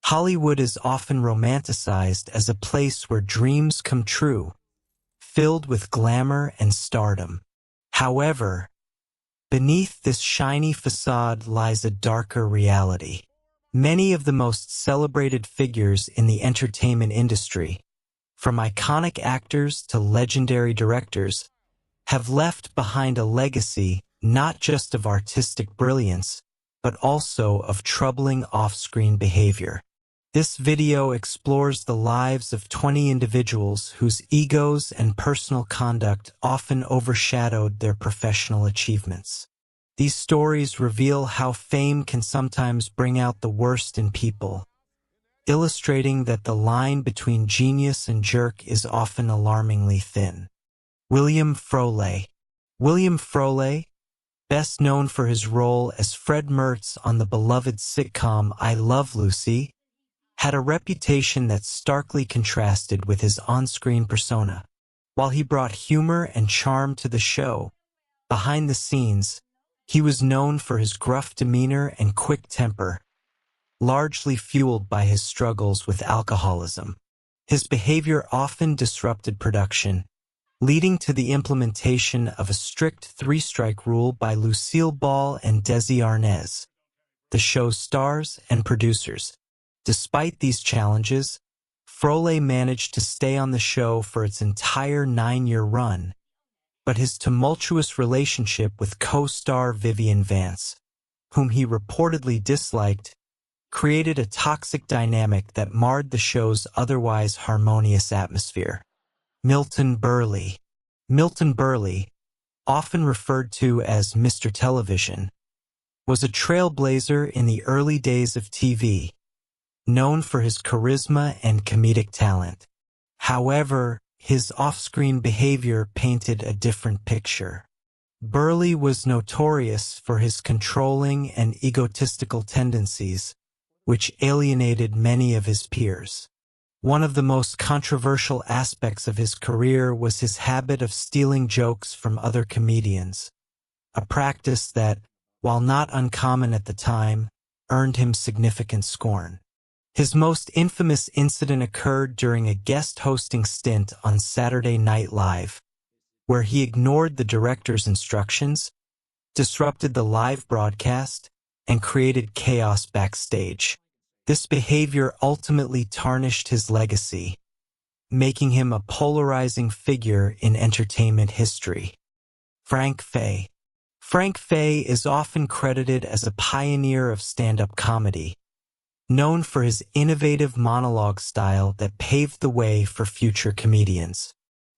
Hollywood is often romanticized as a place where dreams come true, filled with glamour and stardom. However, beneath this shiny facade lies a darker reality. Many of the most celebrated figures in the entertainment industry, from iconic actors to legendary directors, have left behind a legacy not just of artistic brilliance, but also of troubling off-screen behavior. This video explores the lives of 20 individuals whose egos and personal conduct often overshadowed their professional achievements. These stories reveal how fame can sometimes bring out the worst in people, illustrating that the line between genius and jerk is often alarmingly thin. William Froley. William Froley, best known for his role as Fred Mertz on the beloved sitcom I Love Lucy, had a reputation that starkly contrasted with his on-screen persona. While he brought humor and charm to the show, behind the scenes, he was known for his gruff demeanor and quick temper, largely fueled by his struggles with alcoholism. His behavior often disrupted production, leading to the implementation of a strict three-strike rule by Lucille Ball and Desi Arnaz, the show's stars and producers. Despite these challenges, Froley managed to stay on the show for its entire 9-year run, but his tumultuous relationship with co-star Vivian Vance, whom he reportedly disliked, created a toxic dynamic that marred the show's otherwise harmonious atmosphere. Milton Berle. Milton Berle, often referred to as Mr. Television, was a trailblazer in the early days of TV, known for his charisma and comedic talent. However, his off-screen behavior painted a different picture. Berle was notorious for his controlling and egotistical tendencies, which alienated many of his peers. One of the most controversial aspects of his career was his habit of stealing jokes from other comedians, a practice that, while not uncommon at the time, earned him significant scorn. His most infamous incident occurred during a guest hosting stint on Saturday Night Live, where he ignored the director's instructions, disrupted the live broadcast, and created chaos backstage. This behavior ultimately tarnished his legacy, making him a polarizing figure in entertainment history. Frank Fay. Frank Fay is often credited as a pioneer of stand-up comedy, known for his innovative monologue style that paved the way for future comedians.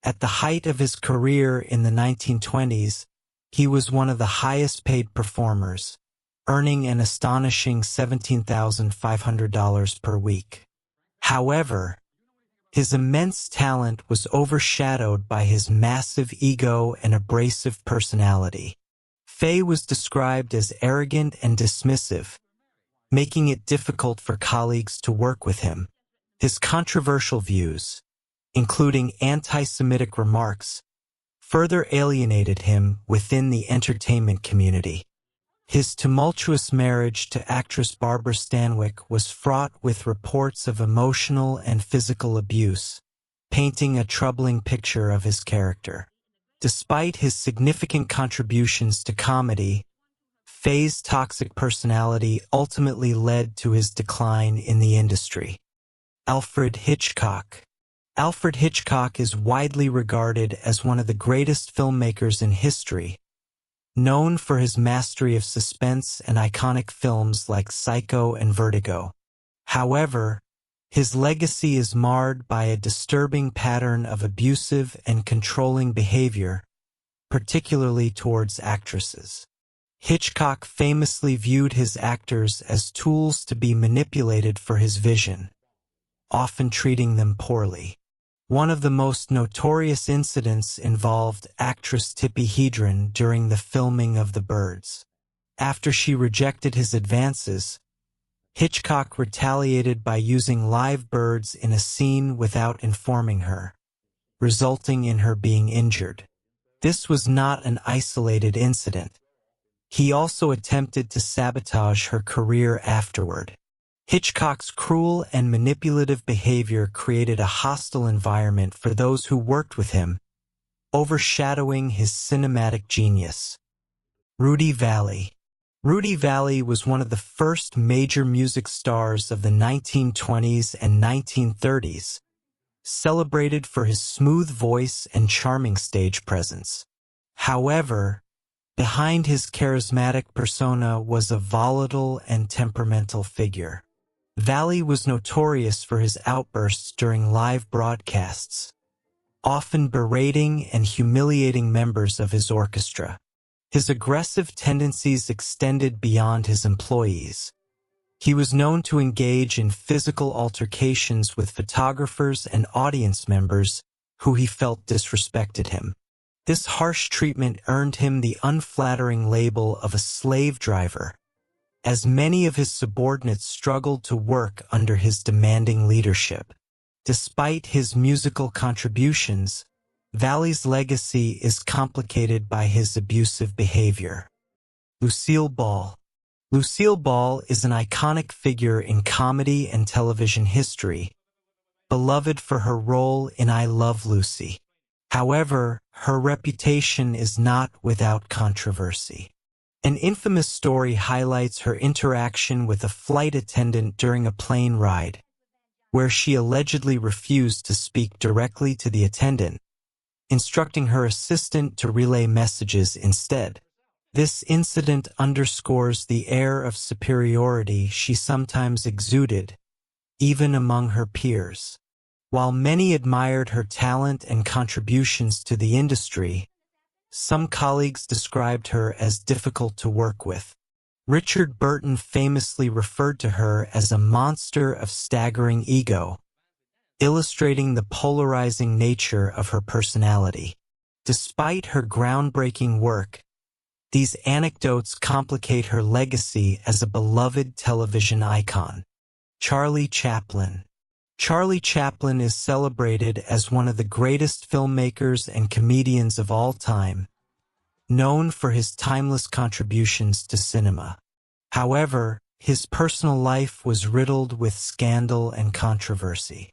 At the height of his career in the 1920s, he was one of the highest-paid performers, earning an astonishing $17,500 per week. However, his immense talent was overshadowed by his massive ego and abrasive personality. Fay was described as arrogant and dismissive, making it difficult for colleagues to work with him. His controversial views, including anti-Semitic remarks, further alienated him within the entertainment community. His tumultuous marriage to actress Barbara Stanwyck was fraught with reports of emotional and physical abuse, painting a troubling picture of his character. Despite his significant contributions to comedy, Fay's toxic personality ultimately led to his decline in the industry. Alfred Hitchcock. Alfred Hitchcock is widely regarded as one of the greatest filmmakers in history, known for his mastery of suspense and iconic films like Psycho and Vertigo. However, his legacy is marred by a disturbing pattern of abusive and controlling behavior, particularly towards actresses. Hitchcock famously viewed his actors as tools to be manipulated for his vision, often treating them poorly. One of the most notorious incidents involved actress Tippi Hedren during the filming of The Birds. After she rejected his advances, Hitchcock retaliated by using live birds in a scene without informing her, resulting in her being injured. This was not an isolated incident. He also attempted to sabotage her career afterward. Hitchcock's cruel and manipulative behavior created a hostile environment for those who worked with him, overshadowing his cinematic genius. Rudy Vallee. Rudy Vallee was one of the first major music stars of the 1920s and 1930s, celebrated for his smooth voice and charming stage presence. However, behind his charismatic persona was a volatile and temperamental figure. Vallee was notorious for his outbursts during live broadcasts, often berating and humiliating members of his orchestra. His aggressive tendencies extended beyond his employees. He was known to engage in physical altercations with photographers and audience members who he felt disrespected him. This harsh treatment earned him the unflattering label of a slave driver, as many of his subordinates struggled to work under his demanding leadership. Despite his musical contributions, Vallee's legacy is complicated by his abusive behavior. Lucille Ball. Lucille Ball is an iconic figure in comedy and television history, beloved for her role in I Love Lucy. However, her reputation is not without controversy. An infamous story highlights her interaction with a flight attendant during a plane ride, where she allegedly refused to speak directly to the attendant, instructing her assistant to relay messages instead. This incident underscores the air of superiority she sometimes exuded, even among her peers. While many admired her talent and contributions to the industry, some colleagues described her as difficult to work with. Richard Burton famously referred to her as a monster of staggering ego, illustrating the polarizing nature of her personality. Despite her groundbreaking work, these anecdotes complicate her legacy as a beloved television icon. Charlie Chaplin. Charlie Chaplin is celebrated as one of the greatest filmmakers and comedians of all time, known for his timeless contributions to cinema. However, his personal life was riddled with scandal and controversy.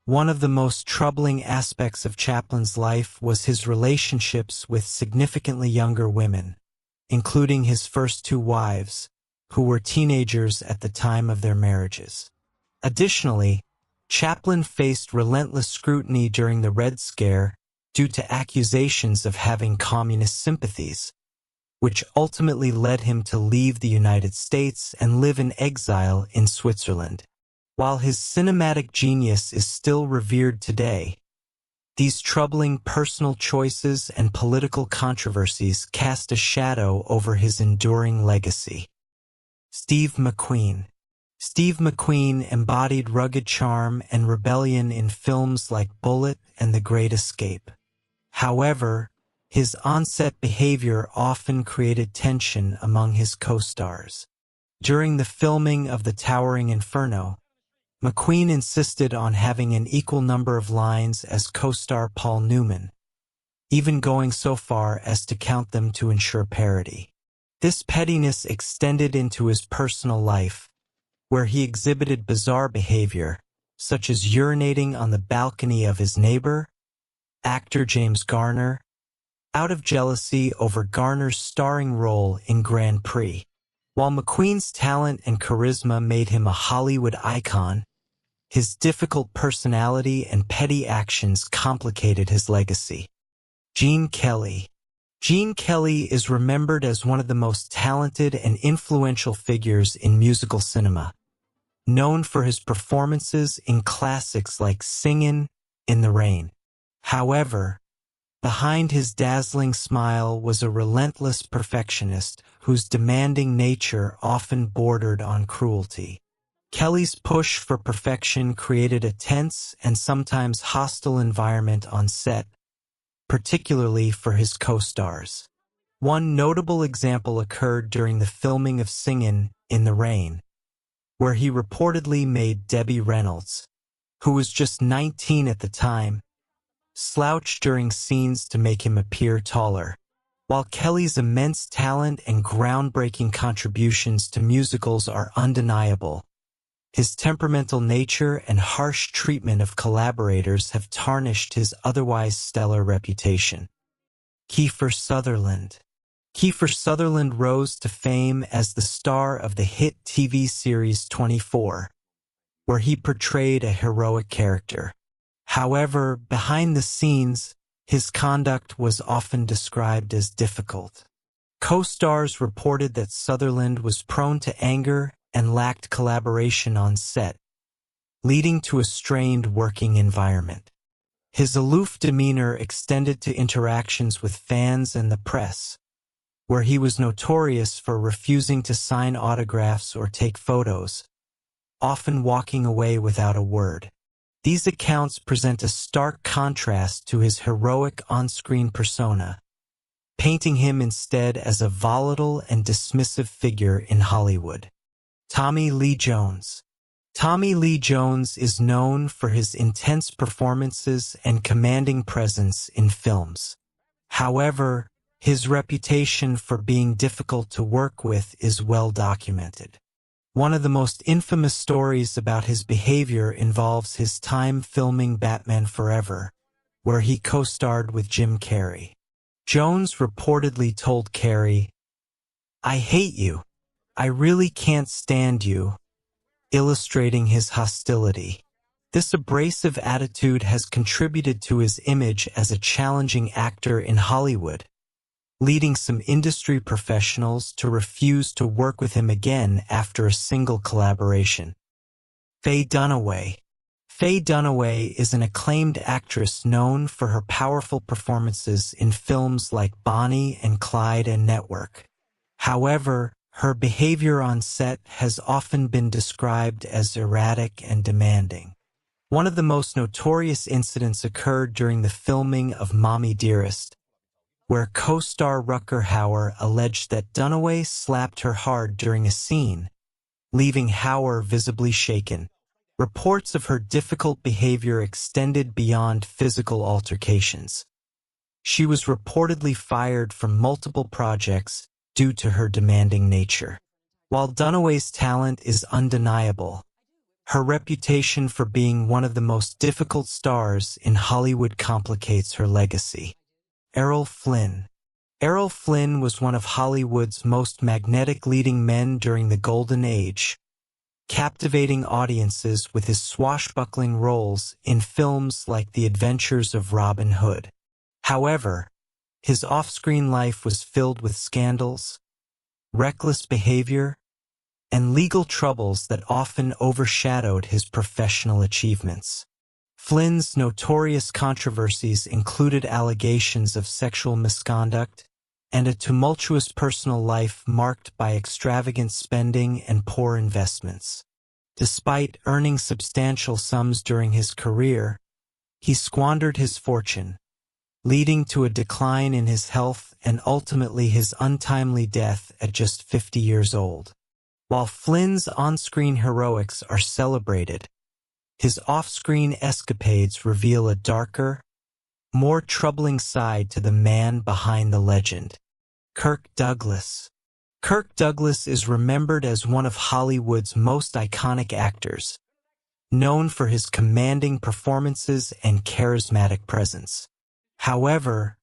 One of the most troubling aspects of Chaplin's life was his relationships with significantly younger women, including his first two wives, who were teenagers at the time of their marriages. Additionally, Chaplin faced relentless scrutiny during the Red Scare due to accusations of having communist sympathies, which ultimately led him to leave the United States and live in exile in Switzerland. While his cinematic genius is still revered today, these troubling personal choices and political controversies cast a shadow over his enduring legacy. Steve McQueen. Steve McQueen embodied rugged charm and rebellion in films like Bullitt and The Great Escape. However, his on-set behavior often created tension among his co-stars. During the filming of The Towering Inferno, McQueen insisted on having an equal number of lines as co-star Paul Newman, even going so far as to count them to ensure parity. This pettiness extended into his personal life, where he exhibited bizarre behavior, such as urinating on the balcony of his neighbor, actor James Garner, out of jealousy over Garner's starring role in Grand Prix. While McQueen's talent and charisma made him a Hollywood icon, his difficult personality and petty actions complicated his legacy. Gene Kelly. Gene Kelly is remembered as one of the most talented and influential figures in musical cinema, known for his performances in classics like Singin' in the Rain. However, behind his dazzling smile was a relentless perfectionist whose demanding nature often bordered on cruelty. Kelly's push for perfection created a tense and sometimes hostile environment on set, particularly for his co-stars. One notable example occurred during the filming of Singin' in the Rain, where he reportedly made Debbie Reynolds, who was just 19 at the time, slouch during scenes to make him appear taller. While Kelly's immense talent and groundbreaking contributions to musicals are undeniable, His temperamental nature and harsh treatment of collaborators have tarnished his otherwise stellar reputation. Kiefer Sutherland. Kiefer Sutherland rose to fame as the star of the hit TV series 24, where he portrayed a heroic character. However, behind the scenes, his conduct was often described as difficult. Co-stars reported that Sutherland was prone to anger and lacked collaboration on set, leading to a strained working environment. His aloof demeanor extended to interactions with fans and the press, where he was notorious for refusing to sign autographs or take photos, often walking away without a word. These accounts present a stark contrast to his heroic on-screen persona, painting him instead as a volatile and dismissive figure in Hollywood. Tommy Lee Jones. Tommy Lee Jones is known for his intense performances and commanding presence in films. However, his reputation for being difficult to work with is well documented. One of the most infamous stories about his behavior involves his time filming Batman Forever, where he co-starred with Jim Carrey. Jones reportedly told Carrey, "I hate you. I really can't stand you," illustrating his hostility. This abrasive attitude has contributed to his image as a challenging actor in Hollywood, leading some industry professionals to refuse to work with him again after a single collaboration. Faye Dunaway. Faye Dunaway is an acclaimed actress known for her powerful performances in films like Bonnie and Clyde and Network. However, her behavior on set has often been described as erratic and demanding. One of the most notorious incidents occurred during the filming of Mommy Dearest, where co-star Rutger Hauer alleged that Dunaway slapped her hard during a scene, leaving Hauer visibly shaken. Reports of her difficult behavior extended beyond physical altercations. She was reportedly fired from multiple projects due to her demanding nature. While Dunaway's talent is undeniable, her reputation for being one of the most difficult stars in Hollywood complicates her legacy. Errol Flynn. Errol Flynn was one of Hollywood's most magnetic leading men during the Golden Age, captivating audiences with his swashbuckling roles in films like The Adventures of Robin Hood. However, his off-screen life was filled with scandals, reckless behavior, and legal troubles that often overshadowed his professional achievements. Flynn's notorious controversies included allegations of sexual misconduct and a tumultuous personal life marked by extravagant spending and poor investments. Despite earning substantial sums during his career, he squandered his fortune, leading to a decline in his health and ultimately his untimely death at just 50 years old. While Flynn's on-screen heroics are celebrated, his off-screen escapades reveal a darker, more troubling side to the man behind the legend. Kirk Douglas. Kirk Douglas is remembered as one of Hollywood's most iconic actors, known for his commanding performances and charismatic presence. However,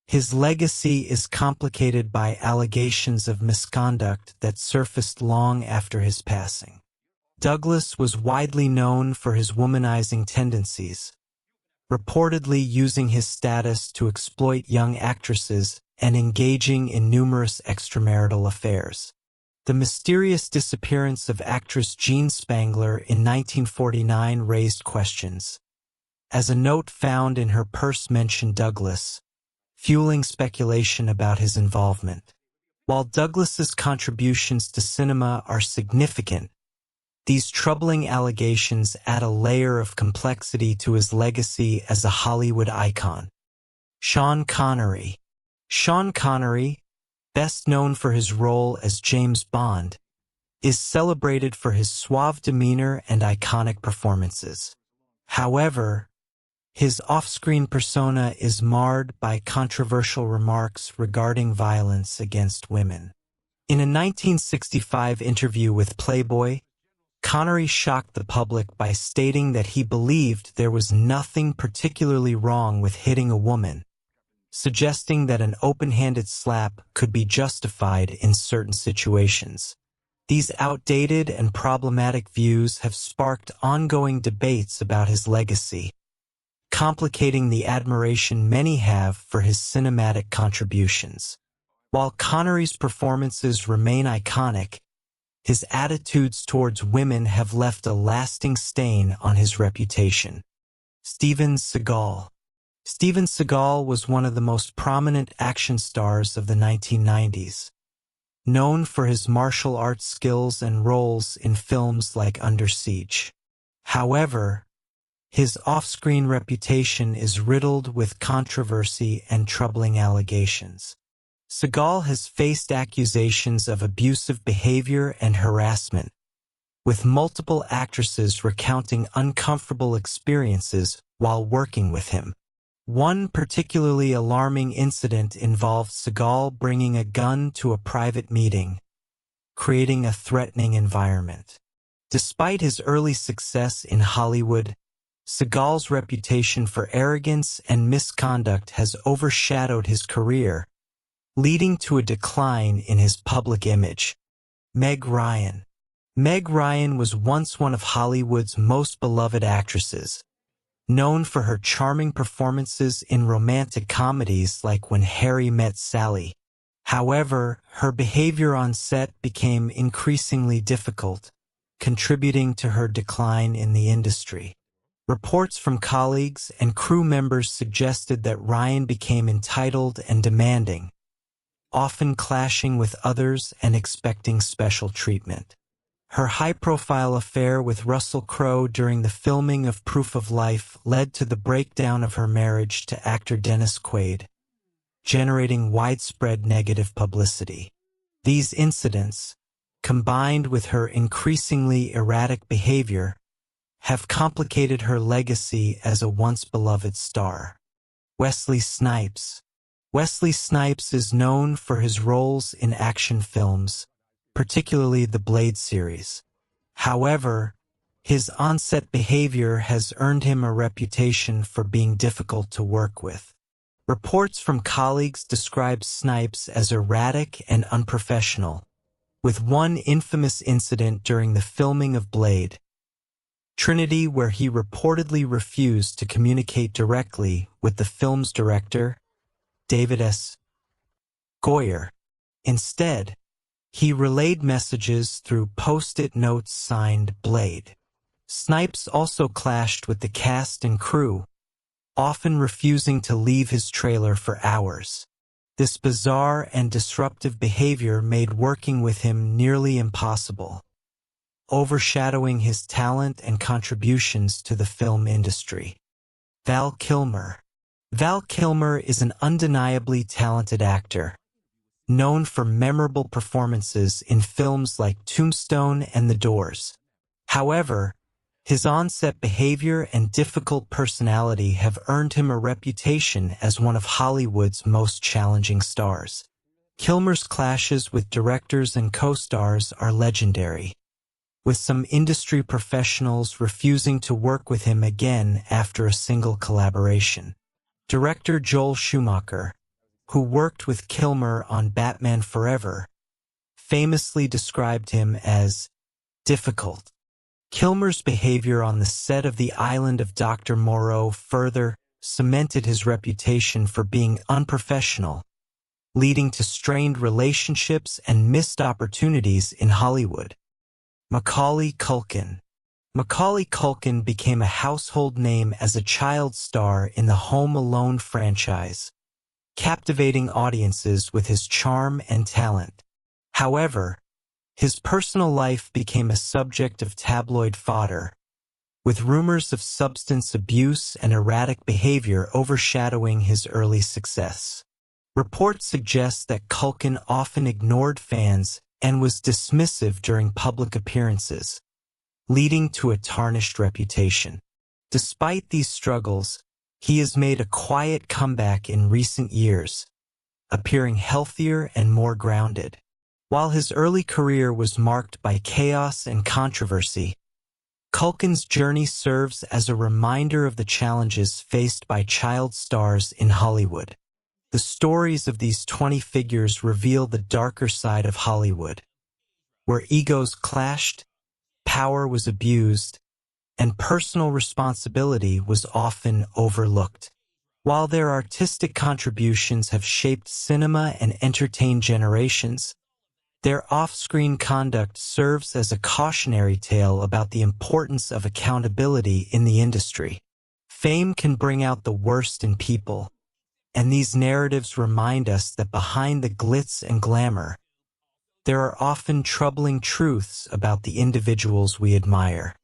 his legacy is complicated by allegations of misconduct that surfaced long after his passing. Douglas was widely known for his womanizing tendencies, reportedly using his status to exploit young actresses and engaging in numerous extramarital affairs. The mysterious disappearance of actress Jean Spangler in 1949 raised questions, as a note found in her purse mentioned Douglas, fueling speculation about his involvement. While Douglas's contributions to cinema are significant, these troubling allegations add a layer of complexity to his legacy as a Hollywood icon. Sean Connery. Sean Connery, best known for his role as James Bond, is celebrated for his suave demeanor and iconic performances. However, his off-screen persona is marred by controversial remarks regarding violence against women. In a 1965 interview with Playboy, Connery shocked the public by stating that he believed there was nothing particularly wrong with hitting a woman, suggesting that an open-handed slap could be justified in certain situations. These outdated and problematic views have sparked ongoing debates about his legacy, complicating the admiration many have for his cinematic contributions. While Connery's performances remain iconic, his attitudes towards women have left a lasting stain on his reputation. Steven Seagal. Steven Seagal was one of the most prominent action stars of the 1990s, known for his martial arts skills and roles in films like Under Siege. However, his off-screen reputation is riddled with controversy and troubling allegations. Seagal has faced accusations of abusive behavior and harassment, with multiple actresses recounting uncomfortable experiences while working with him. One particularly alarming incident involved Seagal bringing a gun to a private meeting, creating a threatening environment. Despite his early success in Hollywood, Seagal's reputation for arrogance and misconduct has overshadowed his career, leading to a decline in his public image. Meg Ryan. Meg Ryan was once one of Hollywood's most beloved actresses, known for her charming performances in romantic comedies like When Harry Met Sally. However, her behavior on set became increasingly difficult, contributing to her decline in the industry. Reports from colleagues and crew members suggested that Ryan became entitled and demanding, often clashing with others and expecting special treatment. Her high-profile affair with Russell Crowe during the filming of Proof of Life led to the breakdown of her marriage to actor Dennis Quaid, generating widespread negative publicity. These incidents, combined with her increasingly erratic behavior, have complicated her legacy as a once-beloved star. Wesley Snipes. Wesley Snipes is known for his roles in action films, particularly the Blade series. However, his on-set behavior has earned him a reputation for being difficult to work with. Reports from colleagues describe Snipes as erratic and unprofessional, with one infamous incident during the filming of Blade Trinity where he reportedly refused to communicate directly with the film's director, David S. Goyer. Instead, he relayed messages through post-it notes signed Blade. Snipes also clashed with the cast and crew, often refusing to leave his trailer for hours. This bizarre and disruptive behavior made working with him nearly impossible, overshadowing his talent and contributions to the film industry. Val Kilmer. Val Kilmer is an undeniably talented actor, known for memorable performances in films like Tombstone and The Doors. However, his on-set behavior and difficult personality have earned him a reputation as one of Hollywood's most challenging stars. Kilmer's clashes with directors and co-stars are legendary, with some industry professionals refusing to work with him again after a single collaboration. Director Joel Schumacher, who worked with Kilmer on Batman Forever, famously described him as difficult. Kilmer's behavior on the set of The Island of Dr. Moreau further cemented his reputation for being unprofessional, leading to strained relationships and missed opportunities in Hollywood. Macaulay Culkin. Macaulay Culkin became a household name as a child star in the Home Alone franchise, captivating audiences with his charm and talent. However, his personal life became a subject of tabloid fodder, with rumors of substance abuse and erratic behavior overshadowing his early success. Reports suggest that Culkin often ignored fans and was dismissive during public appearances, leading to a tarnished reputation. Despite these struggles, he has made a quiet comeback in recent years, appearing healthier and more grounded. While his early career was marked by chaos and controversy, Culkin's journey serves as a reminder of the challenges faced by child stars in Hollywood. The stories of these 20 figures reveal the darker side of Hollywood, where egos clashed, power was abused, and personal responsibility was often overlooked. While their artistic contributions have shaped cinema and entertained generations, their off-screen conduct serves as a cautionary tale about the importance of accountability in the industry. Fame can bring out the worst in people, and these narratives remind us that behind the glitz and glamour, there are often troubling truths about the individuals we admire.